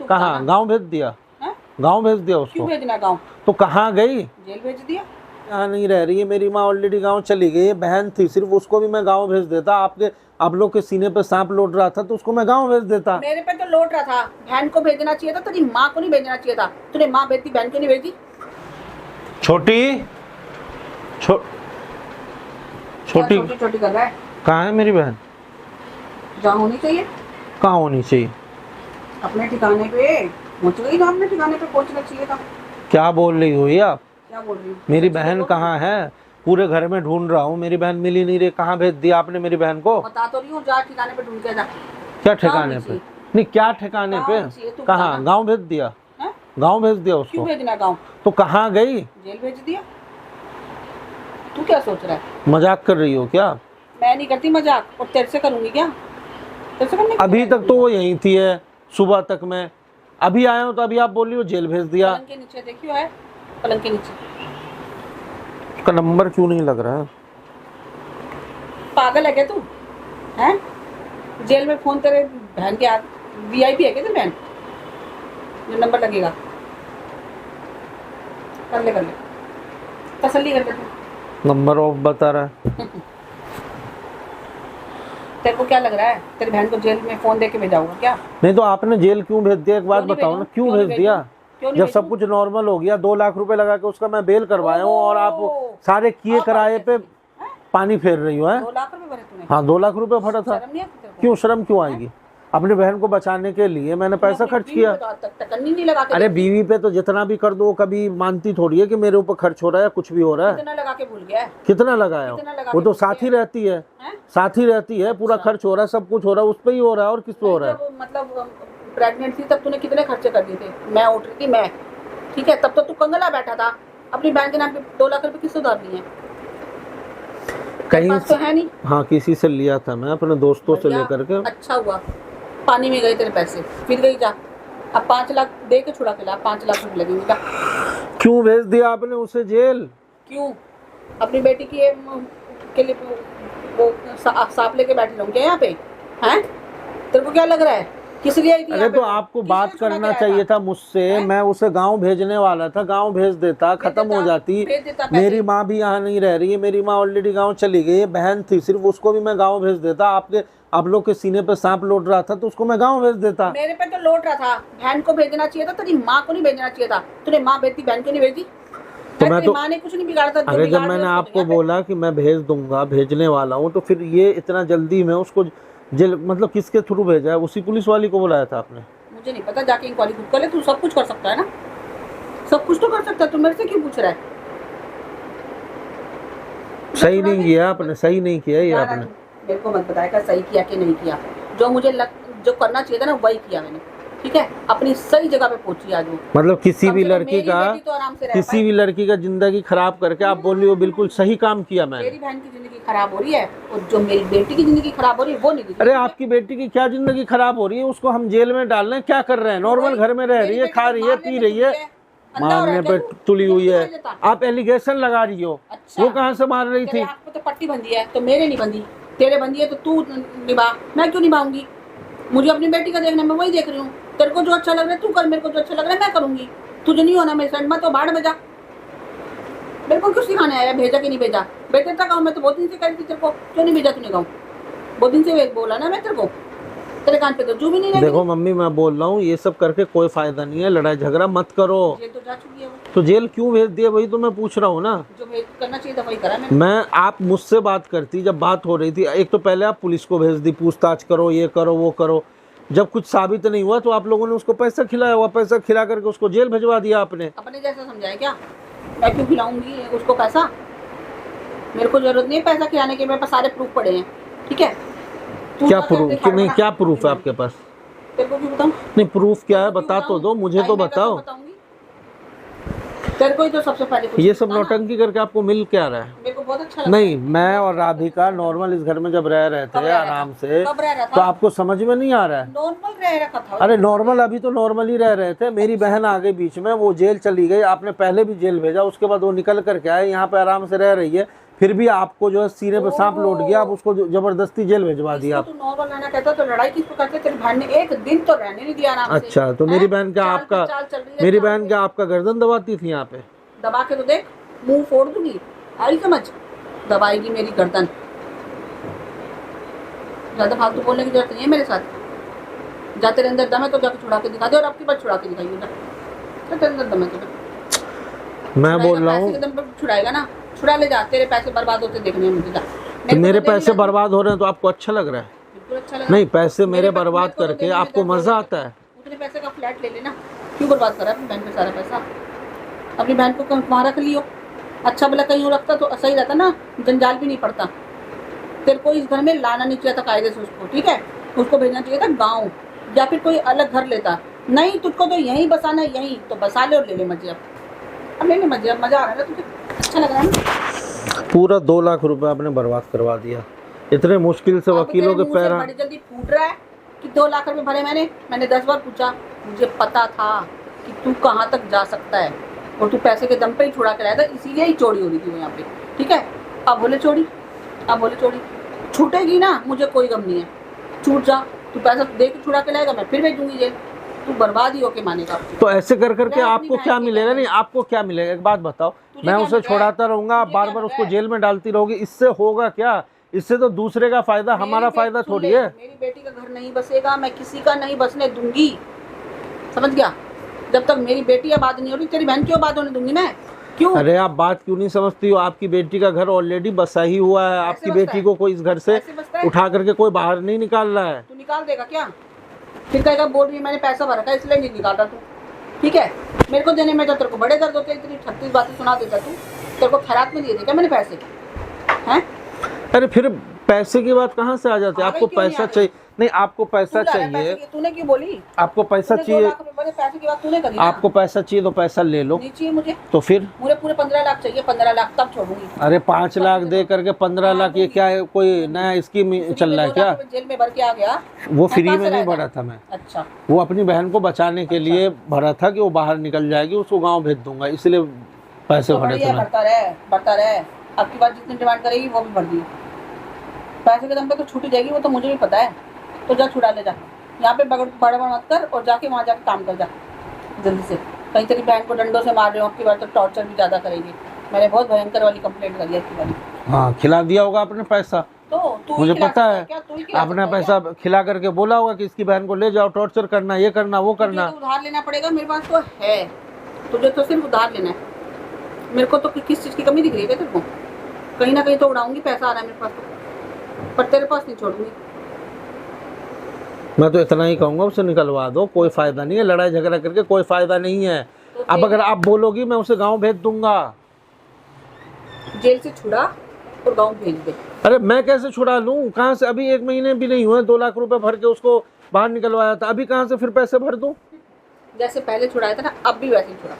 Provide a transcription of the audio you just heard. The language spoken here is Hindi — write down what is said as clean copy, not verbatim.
कहाँ गांव भेज दिया? गांव भेज दिया उसको? क्यों भेजना गांव? तो कहाँ गई? जेल भेज दिया। यहाँ नहीं रह रही है मेरी माँ, ऑलरेडी गांव चली गई है। बहन थी सिर्फ, उसको भी मैं गांव भेज देता। आपके आप लोग के सीने पे सांप लौट रहा था तो उसको मैं गांव भेज देता। मेरे पे तो लौट रहा था, बहन को भेजना चाहिए था, तेरी माँ को नहीं भेजना चाहिए था। तूने माँ भेजती, बहन को नहीं भेजी। छोटी छोटी कर रहा है। कहाँ है मेरी बहन? जहाँ होनी चाहिए। कहाँ होनी चाहिए? अपने ठिकाने पे पहुंच गई ना, अपने ठिकाने पे पहुंचना चाहिए था। क्या बोल रही हो ये आप? क्या बोल रही हूँ? मेरी बहन कहाँ है? पूरे घर में ढूंढ रहा हूँ, मेरी बहन मिल ही नहीं रही। कहाँ भेज दिया आपने मेरी बहन को? बता तो रही हूँ, जा ठिकाने पे ढूंढ के जा। क्या ठिकाने पे? नहीं, क्या ठिकाने पे? कहाँ? गांव भेज दिया? गांव भेज दिया उसको? क्यों भेजना गांव? तो कहाँ गई? जेल भेज दिया। तू क्या सोच रहा है? मजाक कर रही हो क्या? मैं नहीं करती मजाक, और तेरे से करूंगी क्या? तेरे से करने अभी तक तो वो यहीं थी है, सुबह तक मैं अभी आया हूँ तो अभी आप बोल रही हो जेल भेज दिया। पलंग के नीचे देखियो है, पलंग के नीचे। उसका नंबर क्यों नहीं लग रहा है? पागल है क्या तू? हैं? जेल में फोन तेरे बहन के हाथ, VIP है क्या तेरी बहन जो नंबर लगेगा? कर ले तसल्ली कर ले तू। नंबर ऑफ बता रहा है। तेरे को क्या लग रहा है तेरी बहन को जेल में फोन दे के भेजा होगा क्या? नहीं तो आपने जेल क्यों भेज दिया? एक बात बताओ ना, क्यों भेज दिया? जब सब कुछ नॉर्मल हो गया, 2 लाख रुपए लगा के उसका मैं बेल करवाया हूँ और आप सारे किए कराए पे पानी फेर रही हो। 2 लाख रुपए भरे तूने? हाँ, 2 लाख रुपए भरा था। क्यों शर्म क्यों आएगी? अपनी बहन को बचाने के लिए मैंने पैसा खर्च किया। नहीं लगा के अरे बीवी पे तो जितना भी कर दो, कभी मानती थोड़ी है कि मेरे ऊपर खर्च हो रहा है, कुछ भी हो रहा है। कितना लगा के भूल गया? कितना लगाया? वो तो साथ ही रहती है, साथ ही रहती है। पूरा खर्च हो रहा है, सब कुछ हो रहा है, उस पर ही हो रहा है और किस पे हो रहा है? मतलब प्रेग्नेंट थी तब तूने कितने खर्चे कर दिए थे? मैं उठ रही थी, मैं ठीक है, तब तो तू कंगला बैठा था। अपनी बहन के नाम पे 2 लाख रुपए किससे उधार लिए? कहीं तो है नहीं। हाँ, किसी से लिया था मैं, अपने दोस्तों से लेकर के। अच्छा हुआ पानी में गए तेरे पैसे, फिर गई जा। अब 5 लाख दे के छुड़ा के ला, 5 लाख रुपए लगेंगे। क्यों भेज दिया आपने उसे जेल? क्यों? अपनी बेटी की के लिए वो सांप लेके बैठी रहूं क्या यहाँ पे? हैं? तेरे को क्या लग रहा है किस लिए आई थी? अरे तो आपको बात करना चाहिए था मुझसे। मैं उसे गांव भेजने वाला था, गांव भेज देता, खत्म हो जाती। मेरी माँ भी यहाँ नहीं रह रही है, मेरी माँ ऑलरेडी गांव चली गई है। बहन थी सिर्फ, उसको भी मैं गांव भेज देता। आप लोग के सीने पे सांप लौट रहा था तो उसको मैं गांव भेज देता। मेरे पे तो लौट रहा था, बहन को भेजना चाहिए था, तेरी माँ को नहीं भेजना चाहिए था। तूने माँ भेजती, बहन को नहीं भेजी। तो मैं तो माँ ने कुछ नहीं बिगाड़ा था। अरे जब मैंने आपको बोला कि मैं भेज दूंगा, भेजने वाला हूँ, तो फिर ये इतना जल्दी में उसको जेल मतलब किसके थ्रू भेजा है? उसी पुलिस वाली को बुलाया था आपने? मुझे नहीं पता, जाके इंक्वायरी खुद कर ले। तू सब कुछ कर सकता है ना, सब कुछ तो कर सकता है। तू मेरे से क्यों पूछ रहा है? सही नहीं किया आपने, सही नहीं किया ये आपने। मेरे को मत बताएगा सही किया कि नहीं किया। जो मुझे जो करना चाहिए था ना वही किया मैंने, ठीक है। अपनी सही जगह पे पहुंची आज वो। मतलब किसी भी लड़की का जिंदगी खराब करके आप बोल रही हो बिल्कुल सही काम किया मैंने। मेरी बहन की जिंदगी खराब हो रही है और जो मेरी बेटी की जिंदगी खराब हो रही है वो नहीं। अरे आपकी बेटी की क्या जिंदगी खराब हो रही है? उसको हम जेल में डाल रहे हैं, क्या कर रहे हैं? नॉर्मल घर में रह रही है, खा रही है, पी रही है, मारने पे तुली हुई है। आप एलिगेशन लगा रही हो। वो कहाँ से मार रही थी? तो पट्टी बंधी है तो मेरे नहीं बंधी, तेरे बंधी है तो तू निभा। मैं क्यों निभाऊंगी? मुझे अपनी बेटी का देखना, मैं वही देख रही हूँ। तेरे को जो अच्छा लग रहा है तू कर, मेरे को जो अच्छा लग रहा है मैं करूंगी। तुझे नहीं होना मेरे साथ, मैं तो बाढ़ में जा। मेरे को क्यों सिखाने आया भेजा कि नहीं भेजा? बेटे तक गाँव में तो बहुत दिन से कह रही थी तेरे को, क्यों नहीं भेजा तूने गाँव? बहुत दिन से बोला ना मैं तेरे को, तेरे कान पे तो जू भी नहीं। देखो मम्मी, मैं बोल रहा हूँ ये सब करके कोई फायदा नहीं है, लड़ाई झगड़ा मत करो। जेल तो जा चुकी है वो। तो जेल क्यों भेज दिया वही तो मैं पूछ रहा हूँ ना। जो करना चाहिए था वही करा मैंने। मैं आप मुझसे बात करती, जब बात हो रही थी, एक तो पहले आप पुलिस को भेज दी, पूछताछ करो, ये करो वो करो। जब कुछ साबित नहीं हुआ तो आप लोगों ने उसको पैसा खिलाया हुआ, पैसा खिला करके उसको जेल भिजवा दिया आपने। अपने जैसा समझाया क्या? मैं क्यों खिलाऊंगी उसको पैसा? मेरे को जरूरत नहीं है पैसा खिलाने की, मेरे पास सारे प्रूफ पड़े हैं, ठीक है। क्या प्रूफ? नहीं, क्या प्रूफ है आपके पास? तेरे को क्यों बताऊं? नहीं, प्रूफ क्या है बता तो दो, मुझे तो बताओ। तेरे को ही तो सबसे पहले ये सब नौटंकी करके आपको मिल क्या रहा है? मेरे को बहुत अच्छा लगता नहीं, मैं और राधिका नॉर्मल इस घर में जब रह रहे थे आराम से, तो आपको समझ में नहीं आ रहा है? नॉर्मल रह रखा था। अरे नॉर्मल, अभी तो नॉर्मल ही रह रहे थे। मेरी बहन आ गई बीच में, वो जेल चली गई, आपने पहले भी जेल भेजा, उसके बाद वो निकल करके आए, यहाँ पे आराम से रह रही है। फिर भी आपको जो है सीने पे सांप लौट गया, आप उसको जबरदस्ती जेल भिजवा दिया। तू नॉर्मल रहना कहता तो लड़ाई किसको करते? तेरी बहन ने एक दिन तो रहने नहीं दिया आराम से। अच्छा, तो मेरी बहन क्या आपका मेरी बहन क्या आपका गर्दन दबाती थी यहाँ पे? दबा के तो देख, मुंह फोड़ दूंगी, आई समझ, दबाएगी मेरी गर्दन। ज्यादा फालतू बोलने की जरूरत नहीं है मेरे साथ। जा तेरे अंदर दम है तो जाके छुड़ा के दिखा दे, और आपकी बात छुड़ा के दिखाइए ना, तेरे अंदर दम है तो मैं बोल रहा हूँ छुड़ाएगा ना, छुड़ा ले जा, तेरे पैसे बर्बाद होते देखने हैं मुझे। तो मेरे पैसे बर्बाद हो रहे हैं तो आपको अच्छा लग रहा है? बिल्कुल अच्छा लगा। नहीं, पैसे मेरे बर्बाद करके आपको मजा आता है? उतने पैसे का फ्लैट ले लेना, क्यों बर्बाद करा अपनी बहन पे सारा पैसा? अपनी बहन को वहाँ रख लियो, अच्छा भला कहीं रखता तो सही रहता ना, जंजाल भी नहीं पड़ता। तेरे को इस घर में लाना नहीं चाहिए था कायदे से उसको, ठीक है? उसको भेजना चाहिए था गाँव, या फिर कोई अलग घर लेता। नहीं, तुझको तो यहीं बसाना है, यहीं तो बसा ले और ले ले मजे। अब ले ले मजे, अब मजा आ रहा है तुझे, अच्छा लग रहा है। पूरा 2 लाख रुपए आपने बर्बाद करवा दिया। इतने मुश्किल से वकीलों के पैर बड़ी जल्दी फूट रहा है कि 2 लाख रुपए भरे मैंने 10 बार पूछा। मुझे पता था कि तू कहाँ तक जा सकता है, और तू पैसे के दम पे ही छुड़ा के लाया था, इसीलिए ही चोरी हो रही थी वो यहाँ पे, ठीक है? अब बोले चोरी, अब बोले चोरी छूटेगी ना, मुझे कोई गम नहीं है, छूट जा। तू पैसा दे के छुड़ा के लाएगा, मैं फिर भेजूंगी जेल, तू बर्बाद ही होके मानेगा। तो ऐसे कर करके आपको क्या मिलेगा? नहीं, आपको क्या मिलेगा? एक बात बताओ, मैं उसे छोड़ाता रहूंगा, आप बार बार उसको जेल में डालती रहोगी, इससे होगा क्या? इससे तो दूसरे का फायदा, हमारा फायदा थोड़ी है। मेरी बेटी का घर नहीं बसेगा, मैं किसी का नहीं बसने दूंगी, समझ गया? जब तक मेरी बेटी आबाद नहीं हो रही, तेरी बहन क्यों आबाद होने दूंगी मैं? क्यों? अरे आप बात क्यों नहीं समझती हो? आपकी बेटी का घर ऑलरेडी बसा ही हुआ है, आपकी बेटी को कोई इस घर से उठा करके कोई बाहर नहीं निकाल रहा है। तू निकाल देगा क्या? फिर कहेगा बोल रही है मैंने पैसा भरा था इसलिए नहीं निकाल रहा तू, ठीक है? मेरे को देने में तो तेरे को बड़े दर्द होते हैं, इतनी 36 बातें सुना देता तू। तेरे को खैरात में दिए थे क्या मैंने पैसे? हैं? अरे फिर पैसे की बात कहाँ से आ जाती है? आपको पैसा चाहिए? नहीं, आपको पैसा चाहिए। तूने क्यों बोली? आपको पैसा चाहिए, पैसे की बात तूने करी। आपको पैसा चाहिए तो पैसा ले लो। नहीं चाहिए मुझे, तो फिर मुझे पूरे 15 लाख चाहिए, 15 लाख तब छोड़ूंगी। अरे 5 लाख दे करके 15 लाख, ये क्या है? कोई नया स्कीम चल रहा है क्या? जेल में भर के आ गया, वो फ्री में नहीं भरा था मैं। अच्छा, वो अपनी बहन को बचाने के लिए भरा था कि वो बाहर निकल जाएगी, उसको गाँव भेज दूंगा, इसलिए पैसे भरे थे। भरता रहे, आपकी बात जितनी डिमांड करेगी वो भी भर दी। पैसे के दम पे तो छूट जाएगी, वो तो मुझे भी पता है। तो जा छुड़ा ले जा, यहाँ पे बड़ा मत कर, और जाके वहाँ जाके काम कर जा जल्दी से। कहीं तेरी बहन को डंडों से मार रहे हो, आपकी बार तो टॉर्चर भी ज़्यादा करेगी। मैंने बहुत भयंकर वाली कंप्लेंट करी है आपकी बारी। हाँ, खिला दिया होगा आपने पैसा, तो तू मुझे पता है। आपने पैसा खिला करके बोला होगा कि इसकी बहन को ले जाओ, टॉर्चर करना, ये करना, वो करना। तो उधार लेना पड़ेगा, मेरे पास तो है, तुझे तो सिर्फ उधार लेना है। मेरे को तो किस चीज़ की कमी दिख रही है तेरे को? कहीं ना कहीं तो उड़ाऊंगी, पैसा आ रहा है मेरे पास तो, पर तेरे पास नहीं छोड़ूंगी। मैं तो इतना ही कहूँगा, उसे निकलवा दो, कोई फायदा नहीं है, लड़ाई झगड़ा करके कोई फायदा नहीं है। तो अब अगर आप बोलोगी मैं उसे गांव भेज दूंगा। जेल से छुड़ा और गांव भेज दे। अरे मैं कैसे छुड़ा लूँ? कहाँ से? अभी 1 महीने भी नहीं हुए, 2 लाख रुपए भर के उसको बाहर निकलवाया था, अभी कहाँ से फिर पैसे भर दूँ? जैसे पहले छुड़ाया था ना, अब भी वैसे ही छुड़ा।